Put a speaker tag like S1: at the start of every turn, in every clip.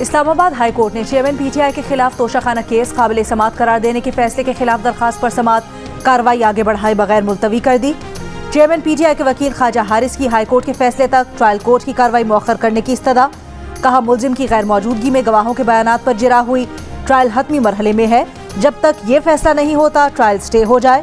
S1: اسلام آباد high court نے chairman P T I کے خلاف توشہ کیس قابل سماعت قرار دینے کے فیصلے کے خلاف درخواست پر سماعت کارروائی آگے بڑھائے بغیر ملتوی کر دی۔ چیئرمین پی ٹی آئی کے وکیل خواجہ حارث کی ہائی کورٹ کے فیصلے تک ٹرائل کورٹ کی کارروائی مؤخر کرنے کی استدعا۔ کہا ملزم کی غیر موجودگی میں گواہوں کے بیانات پر جرا ہوئی ٹرائل حتمی مرحلے میں ہے، جب تک یہ فیصلہ نہیں ہوتا ٹرائل سٹے ہو جائے۔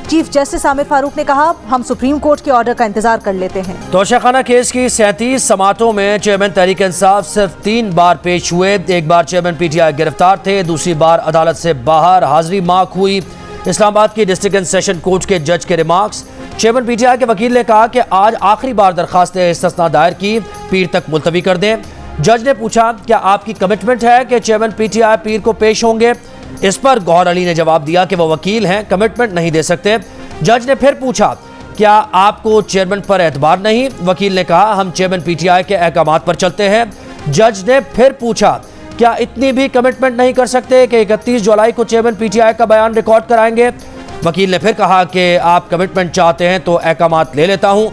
S1: چیف جسٹس عامر فاروق نے کہا ہم سپریم کورٹ کے آرڈر کا انتظار کر لیتے ہیں۔
S2: توشہ خانہ کیس کی 37 سماعتوں میں چیئرمین تحریک انصاف صرف 3 بار پیش ہوئے۔ ایک بار چیئرمین پی ٹی آئی گرفتار تھے، دوسری بار عدالت سے باہر حاضری مارک ہوئی۔ اسلام آباد کی ڈسٹرکٹ اینڈ سیشن کورٹ کے جج کے remarks. Chairman P T I کے وکیل نے کہا کہ آج آخری بار درخواست استثناء دائر کی، پیر تک ملتوی کر دیں۔ جج نے پوچھا کیا آپ کی کمٹمنٹ ہے کہ چیئرمین پی ٹی آئی پیر کو پیش ہوں گے؟ اس پر گوہر علی نے جواب دیا کہ وہ وکیل ہیں، کمٹمنٹ نہیں دے سکتے۔ جج نے پھر پوچھا کیا آپ کو چیئرمین پر اعتبار نہیں؟ وکیل نے کہا ہم چیئرمین پی ٹی آئی کے احکامات پر چلتے ہیں۔ جج نے پھر پوچھا کیا اتنی بھی کمٹمنٹ نہیں کر سکتے کہ 31 جولائی کو چیئرمین پی ٹی آئی کا بیان ریکارڈ کرائیں گے؟ وکیل نے پھر کہا کہ آپ کمٹمنٹ چاہتے ہیں تو احکامات لے لیتا ہوں۔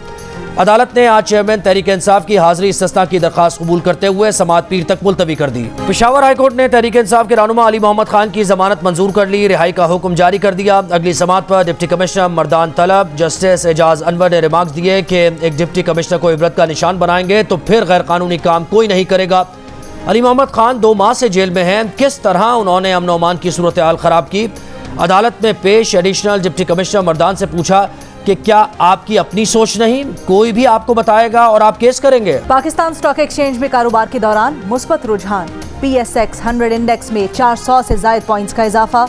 S2: عدالت نے آج چیئرمین تحریک انصاف کی حاضری استثناء کی درخواست قبول کرتے ہوئے سماعت پیر تک ملتوی کر دی۔ پشاور ہائی کورٹ نے تحریک انصاف کے رہنما علی محمد خان کی ضمانت منظور کر لی، رہائی کا حکم جاری کر دیا۔ اگلی سماعت پر ڈپٹی کمشنر مردان طلب جسٹس اعجاز انور نے ریمارکس دیے کہ ایک ڈپٹی کمشنر کو عبرت کا نشان بنائیں گے تو پھر غیر قانونی کام کوئی نہیں کرے گا۔ علی محمد خان 2 ماہ سے جیل میں ہیں، کس طرح انہوں نے امن و امان کی صورتحال خراب کی؟ عدالت میں پیش ایڈیشنل ڈپٹی کمشنر مردان سے پوچھا کہ کیا آپ کی اپنی سوچ نہیں، کوئی بھی آپ کو بتائے گا اور آپ کیس کریں گے؟
S1: پاکستان اسٹاک ایکسچینج میں کاروبار کے دوران مثبت رجحان، پی ایس ایکس 100 انڈیکس میں 400 سے زائد پوائنٹس کا اضافہ،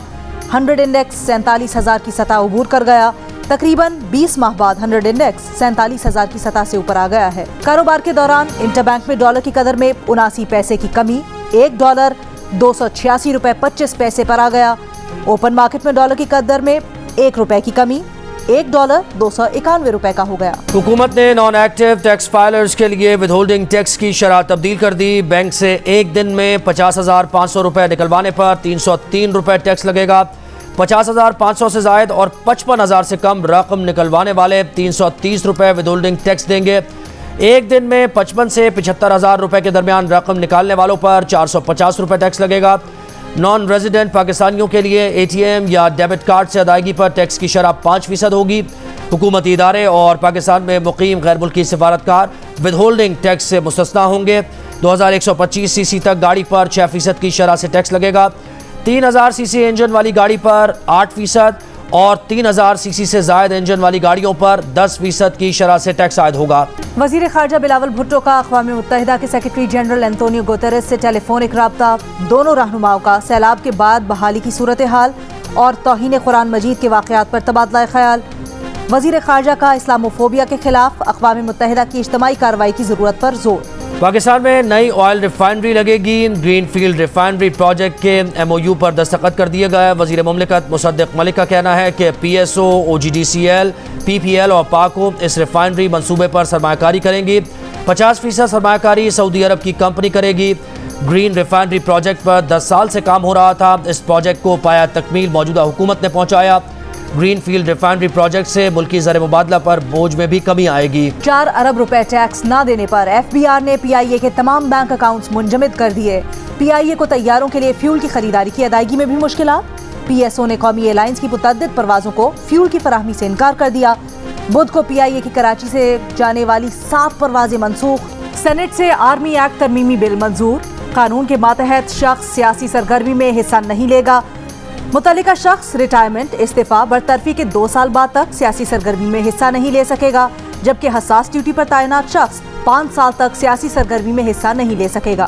S1: 100 انڈیکس 47,000 کی سطح عبور کر گیا۔ تقریباً 20 ماہ بعد 100 انڈیکس 47,000 کی سطح سے اوپر آ گیا ہے۔ کاروبار کے دوران انٹر بینک میں ڈالر کی قدر میں 79 پیسے کی کمی، $1 286.25 پر آ گیا۔ اوپن مارکیٹ میں ڈالر کی قدر میں $1 کی کمی، $1 291 کا ہو گیا۔
S2: حکومت نے نان ایکٹیو ٹیکس فائلرز کے لیے ود ہولڈنگ ٹیکس کی شرح تبدیل کر دی۔ بینک سے ایک دن میں $50,500 نکلوانے پر $303 ٹیکس لگے گا۔ $50,500 سے زائد اور $55,000 سے کم رقم نکلوانے والے $330 ود ہولڈنگ ٹیکس دیں گے۔ ایک دن میں 55 سے $75,000 کے درمیان رقم نکالنے والوں پر $450 ٹیکس لگے گا۔ نان ریزیڈنٹ پاکستانیوں کے لیے اے ٹی ایم یا ڈیبٹ کارڈ سے ادائیگی پر ٹیکس کی شرح 5% ہوگی۔ حکومتی ادارے اور پاکستان میں مقیم غیر ملکی سفارتکار ود ہولڈنگ ٹیکس سے مستثنیٰ ہوں گے۔ 2125 سی سی تک گاڑی پر 6% کی شرح سے ٹیکس لگے گا۔ 3000 سی سی انجن والی گاڑی پر 8% اور 3000 سی سی سے زائد انجن والی گاڑیوں پر 10% کی شرح سے ٹیکس عائد ہوگا۔
S1: وزیر خارجہ بلاول بھٹو کا اقوام متحدہ کے سیکرٹری جنرل انتونیو گوتریس سے ٹیلی فونک رابطہ، دونوں رہنماؤں کا سیلاب کے بعد بحالی کی صورتحال اور توہین قرآن مجید کے واقعات پر تبادلہ خیال۔ وزیر خارجہ کا اسلاموفوبیا کے خلاف اقوام متحدہ کی اجتماعی کارروائی کی ضرورت پر زور۔
S2: پاکستان میں نئی آئل ریفائنری لگے گی، گرین فیلڈ ریفائنری پروجیکٹ کے ایم او یو پر دستخط کر دیے گئے۔ وزیر مملکت مصدق ملک کا کہنا ہے کہ پی ایس او، او جی ڈی سی ایل، پی پی ایل اور پاکو اس ریفائنری منصوبے پر سرمایہ کاری کریں گی۔ 50% سرمایہ کاری سعودی عرب کی کمپنی کرے گی۔ گرین ریفائنری پروجیکٹ پر 10 سال سے کام ہو رہا تھا، اس پروجیکٹ کو پایہ تکمیل موجودہ حکومت نے پہنچایا۔ گرین فیلڈ ریفائنری پروجیکٹ سے ملکی زر مبادلہ پر بوجھ میں بھی کمی آئے گی۔
S1: 4 ارب روپے ٹیکس نہ دینے پر ایف بی آر نے پی آئی اے کے تمام بینک اکاؤنٹس منجمد کر دیے۔ پی آئی اے کو طیاروں کے لیے فیول کی خریداری کی ادائیگی میں بھی مشکلات۔ پی ایس او نے قومی ایئر لائنز کی متعدد پروازوں کو فیول کی فراہمی سے انکار کر دیا۔ بدھ کو پی آئی اے کی کراچی سے جانے والی 7 پروازیں منسوخ۔ سینٹ سے آرمی ایکٹ ترمیمی بل منظور، قانون کے ماتحت شخص سیاسی سرگرمی میں حصہ نہیں لے گا۔ متعلقہ شخص ریٹائرمنٹ، استعفیٰ، برطرفی کے 2 سال بعد تک سیاسی سرگرمی میں حصہ نہیں لے سکے گا، جبکہ حساس ڈیوٹی پر تعینات شخص 5 سال تک سیاسی سرگرمی میں حصہ نہیں لے سکے گا۔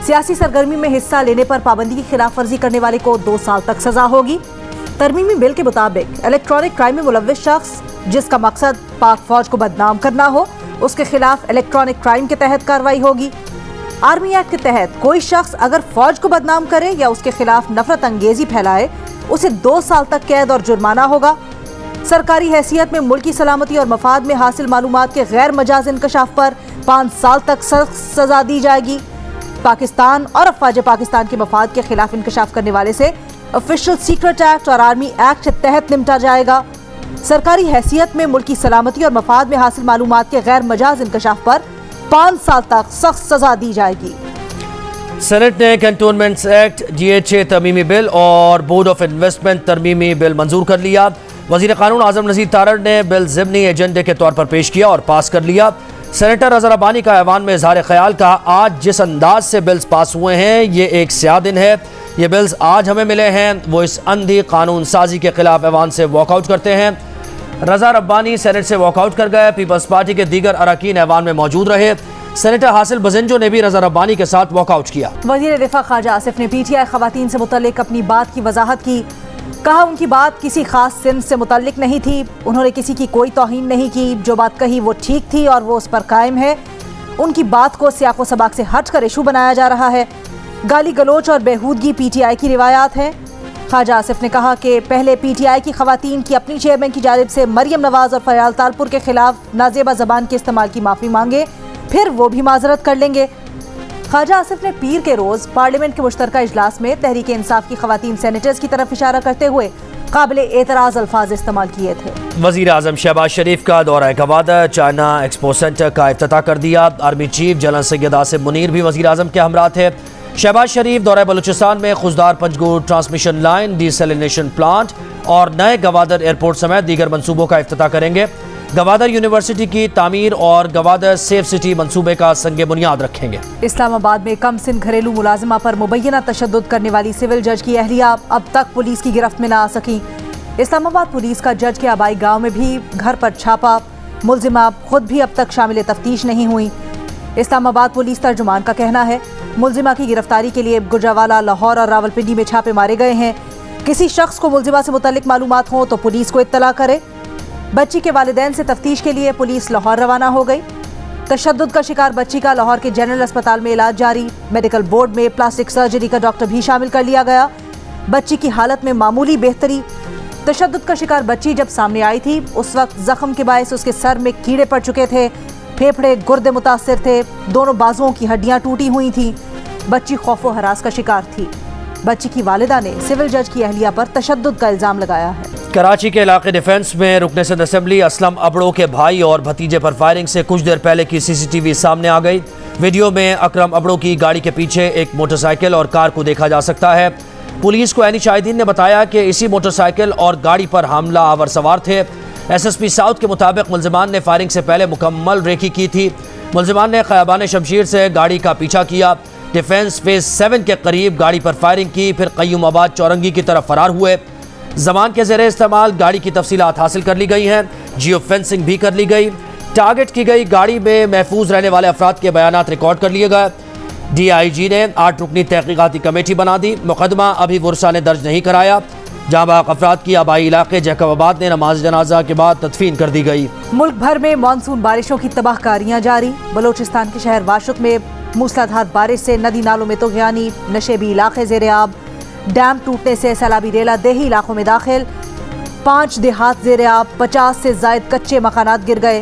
S1: سیاسی سرگرمی میں حصہ لینے پر پابندی کی خلاف ورزی کرنے والے کو 2 سال تک سزا ہوگی۔ ترمیمی بل کے مطابق الیکٹرانک کرائم میں ملوث شخص جس کا مقصد پاک فوج کو بدنام کرنا ہو، اس کے خلاف الیکٹرانک کرائم کے تحت کارروائی ہوگی۔ آرمی ایکٹ کے تحت کوئی شخص اگر فوج کو بدنام کرے یا اس کے خلاف نفرت انگیزی پھیلائے، اسے 2 سال تک قید اور جرمانہ ہوگا۔ سرکاری حیثیت میں ملکی سلامتی اور مفاد میں حاصل معلومات کے غیر مجاز انکشاف پر 5 سال تک سخت سزا دی جائے گی۔ پاکستان اور افواج پاکستان کے مفاد کے خلاف انکشاف کرنے والے سے آفیشل سیکرٹ ایکٹ اور آرمی ایکٹ کے تحت نمٹا جائے گا۔ سرکاری حیثیت میں ملکی سلامتی اور مفاد میں حاصل معلومات کے غیر مجاز انکشاف پر 5 سال تک سخت سزا دی جائے گی۔
S2: سینٹ نے کنٹونمنٹس ایکٹ GHA ترمیمی بل اور بورڈ آف انویسٹمنٹ ترمیمی بل منظور کر لیا. وزیر قانون اعظم نذیر تارڑ نے بل ضمنی ایجنڈے کے طور پر پیش کیا اور پاس کر لیا. سینیٹر اظہر ربانی کا ایوان میں اظہار خیال کہا آج جس انداز سے بلز پاس ہوئے ہیں یہ ایک سیاہ دن ہے. یہ بلز آج ہمیں ملے ہیں وہ اس اندھی قانون سازی کے خلاف ایوان سے واک آؤٹ کرتے ہیں. رضا ربانی سینٹ سے واک آؤٹ کر گئے. پیپلز پارٹی کے دیگر اراکین ایوان میں موجود رہے. سینیٹر حاصل بزنجو نے بھی رضا ربانی کے ساتھ واک آؤٹ کیا.
S1: وزیر دفاع خواجہ آصف نے PTI خواتین سے متعلق اپنی بات کی وضاحت کی. کہا ان کی بات کسی خاص صنف سے متعلق نہیں تھی. انہوں نے کسی کی کوئی توہین نہیں کی. جو بات کہی وہ ٹھیک تھی اور وہ اس پر قائم ہے. ان کی بات کو سیاق و سباق سے ہٹ کر ایشو بنایا جا رہا ہے. گالی گلوچ اور بےہودگی PTI کی روایات ہیں. خواجہ آصف نے کہا کہ پہلے PTI کی خواتین کی اپنی چیئرمین کی جانب سے مریم نواز اور فریال تالپور کے خلاف نازیبا زبان کے استعمال کی معافی مانگے پھر وہ بھی معذرت کر لیں گے. خواجہ آصف نے پیر کے روز پارلیمنٹ کے مشترکہ اجلاس میں تحریک انصاف کی خواتین سینیٹرز کی طرف اشارہ کرتے ہوئے قابل اعتراض الفاظ استعمال کیے تھے.
S2: وزیر اعظم شہباز شریف کا دورہ گوادر چائنا ایکسپو سینٹر کا افتتاح کر دیا. آرمی چیف جنرل سید آصف منیر بھی وزیر اعظم کے ہمراہ تھے. شہباز شریف دورہ بلوچستان میں Khuzdar Panjgur transmission line desalination plant اور نئے گوادر ایئرپورٹ سمیت دیگر منصوبوں کا افتتاح کریں گے. گوادر یونیورسٹی کی تعمیر اور گوادر سیف سٹی منصوبے کا سنگ بنیاد رکھیں گے.
S1: اسلام آباد میں کم سن گھریلو ملازمہ پر مبینہ تشدد کرنے والی سول جج کی اہلیہ اب تک پولیس کی گرفت میں نہ آ سکی. اسلام آباد پولیس کا جج کے آبائی گاؤں میں بھی گھر پر چھاپا. ملزمہ خود بھی اب تک شامل تفتیش نہیں ہوئی. اسلام آباد پولیس ترجمان کا کہنا ہے ملزمہ کی گرفتاری کے لیے گجرانوالہ، لاہور اور راولپنڈی میں چھاپے مارے گئے ہیں. کسی شخص کو ملزمہ سے متعلق معلومات ہوں تو پولیس کو اطلاع کرے. بچی کے والدین سے تفتیش کے لیے پولیس لاہور روانہ ہو گئی. تشدد کا شکار بچی کا لاہور کے جنرل اسپتال میں علاج جاری. میڈیکل بورڈ میں پلاسٹک سرجری کا ڈاکٹر بھی شامل کر لیا گیا. بچی کی حالت میں معمولی بہتری. تشدد کا شکار بچی جب سامنے آئی تھی اس وقت زخم کے باعث اس کے سر میں کیڑے پڑ چکے تھے. پھیپھڑے گردے متاثر تھے. دونوں بازوؤں کی ہڈیاں ٹوٹی ہوئی تھیں. بچی خوف و ہراس کا شکار تھی. بچی کی والدہ نے سول جج کی اہلیہ پر تشدد کا الزام لگایا ہے.
S2: کراچی کے علاقے ڈیفنس میں رکن صدر اسمبلی اسلم ابڑو کے بھائی اور بھتیجے پر فائرنگ سے کچھ دیر پہلے کی CCTV سامنے آ گئی. ویڈیو میں اکرم ابڑو کی گاڑی کے پیچھے ایک موٹر سائیکل اور کار کو دیکھا جا سکتا ہے. پولیس کو عینی شاہدین نے بتایا کہ اسی موٹر سائیکل اور گاڑی پر حاملہ آور سوار تھے. SSP ساؤتھ کے مطابق ملزمان نے فائرنگ سے پہلے مکمل ریکی کی تھی. ملزمان نے خیابان شمشیر سے گاڑی کا پیچھا کیا. ڈیفنس فیز 7 کے قریب گاڑی پر فائرنگ کی پھر قیوم آباد چورنگی کی طرف فرار ہوئے. زمان کے زیر استعمال گاڑی کی تفصیلات حاصل کر لی گئی ہیں. جیو فینسنگ بھی کر لی گئی. ٹارگٹ کی گئی گاڑی میں محفوظ رہنے والے افراد کے بیانات ریکارڈ کر لیے گئے. DIG نے 8 رکنی تحقیقاتی کمیٹی بنا دی. مقدمہ ابھی ورثہ نے درج نہیں کرایا. جہاں بحق افراد کی آبائی علاقے جیکب آباد میں نماز جنازہ کے بعد تدفین کر دی گئی.
S1: ملک بھر میں مانسون بارشوں کی تباہ کاریاں جاری. بلوچستان کے شہر واشق میں موسلادھار بارش سے ندی نالوں میں طغیانی. نشیبی علاقے زیر آب. ڈیم ٹوٹنے سے سیلابی ریلا دیہی علاقوں میں داخل. 5 دیہات زیر آب. 50 سے زائد کچے مکانات گر گئے.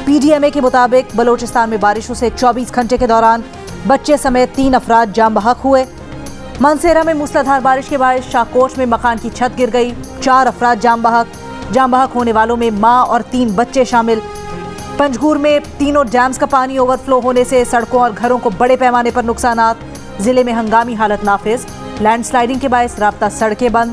S1: PDMA کے مطابق بلوچستان میں بارشوں سے 24 گھنٹے کے دوران بچے سمیت 3 افراد جاں بحق ہوئے. مانسیرہ میں موسلادھار بارش کے باعث شاہکوٹ میں مکان کی چھت گر گئی. 4 افراد جاں بحق ہونے والوں میں ماں اور 3 بچے شامل. پنجگور میں تینوں ڈیمز کا پانی اوور فلو ہونے سے سڑکوں اور گھروں کو بڑے پیمانے پر نقصانات. ضلع میں ہنگامی حالت نافذ. لینڈ سلائیڈنگ کے باعث رابطہ سڑکیں بند.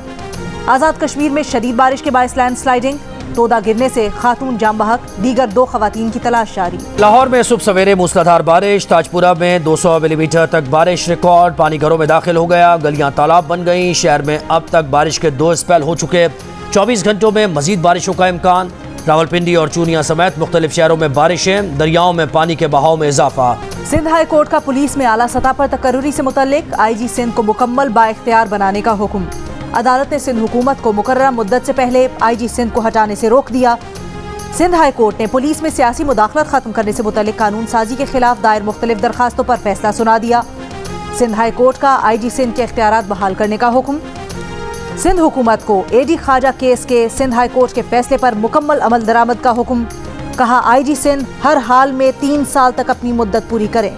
S1: آزاد کشمیر میں شدید بارش کے باعث لینڈ سلائیڈنگ. تودا گرنے سے خاتون جاں بحق. دیگر 2 خواتین کی تلاش جاری.
S2: لاہور میں صبح سویرے موسلادھار بارش. تاجپورہ میں 200 ملی میٹر تک بارش ریکارڈ. پانی گھروں میں داخل ہو گیا. گلیاں تالاب بن گئیں. شہر میں اب تک بارش کے 2 اسپیل ہو چکے. 24 گھنٹوں میں مزید بارشوں کا امکان. راولپنڈی اور چونیا سمیت مختلف شہروں میں بارشیں. دریاؤں میں پانی کے بہاؤ میں اضافہ.
S1: سندھ ہائی کورٹ کا پولیس میں اعلیٰ سطح پر تقرری سے متعلق IG سندھ کو مکمل بااختیار بنانے کا حکم. عدالت نے سندھ حکومت کو مقررہ مدت سے پہلے IG سندھ کو ہٹانے سے روک دیا. سندھ ہائی کورٹ نے پولیس میں سیاسی مداخلت ختم کرنے سے متعلق قانون سازی کے خلاف دائر مختلف درخواستوں پر فیصلہ سنا دیا. سندھ ہائی کورٹ کا IG سندھ کے اختیارات بحال کرنے کا حکم. سندھ حکومت کو AD خواجہ کیس کے سندھ ہائی کورٹ کے فیصلے پر مکمل عمل درآمد کا حکم. کہا IG سندھ ہر حال میں 3 سال تک اپنی مدت پوری کریں.